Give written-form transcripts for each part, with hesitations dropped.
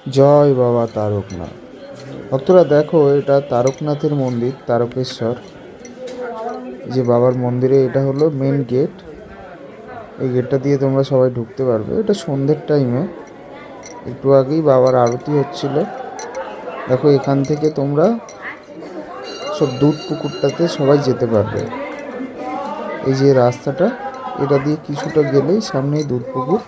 জয় বাবা তারকনাথ। ভক্তরা দেখো, এটা তারকনাথের মন্দির, তারকেশ্বর। যে বাবার মন্দিরে এটা হলো মেন গেট। এই গেটটা দিয়ে তোমরা সবাই ঢুকতে পারবে। এটা সন্ধ্যের টাইমে, একটু আগেই বাবার আরতি হচ্ছিল। দেখো, এখান থেকে তোমরা সব দুধ পুকুরটাতে সবাই যেতে পারবে। এই যে রাস্তাটা, এটা দিয়ে কিছুটা গেলেই সামনেই দুধ পুকুর।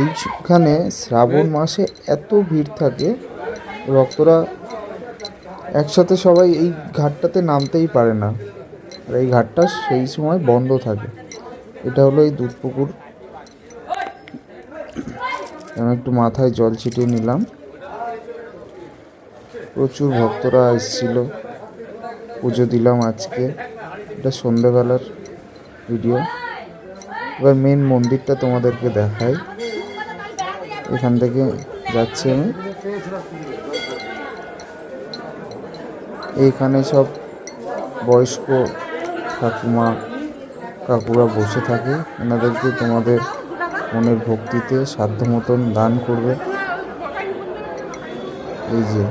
এইখানে শ্রাবণ মাসে এত ভিড় থাকে, ভক্তরা একসাথে সবাই এই ঘাটটাতে নামতেই পারে না। আর এই ঘাটটা সেই সময় বন্ধ থাকে। এটা হলো এই দুধ পুকুর। আমি একটু মাথায় জল ছিটিয়ে নিলাম। প্রচুর ভক্তরা এসেছিল, পুজো দিলাম আজকে। এটা সন্ধ্যেবেলার ভিডিও। এবার মেন মন্দিরটা তোমাদেরকে দেখাই। এখান থেকে যাচ্ছি আমি। এইখানে সব বয়স্ক ঠাকুমা কাকুরা বসে থাকে। এনাদেরকে তোমাদের মনের ভক্তিতে সাধ্য মতন দান করবে। এই যে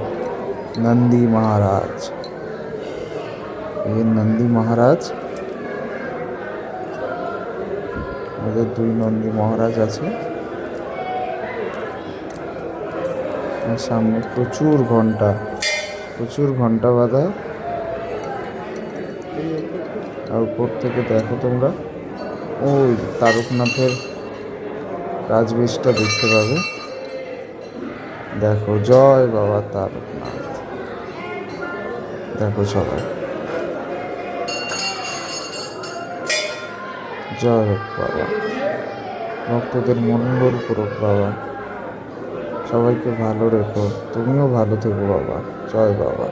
নন্দী মহারাজ, এই নন্দী মহারাজ, আমাদের 2 নন্দী মহারাজ আছে। সামনে প্রচুর ঘন্টা বাঁধা। আর উপর থেকে দেখো তোমরা, ওই তারকনাথের রাজবেশটা দেখতে পাবে। দেখো, জয় বাবা তারকনাথ। দেখো সবাই, জয় হোক বাবা। ভক্তদের মঙ্গল করুক বাবা। সবাইকে ভালো রেখো, তুমিও ভালো থেকো বাবা। জয় বাবা।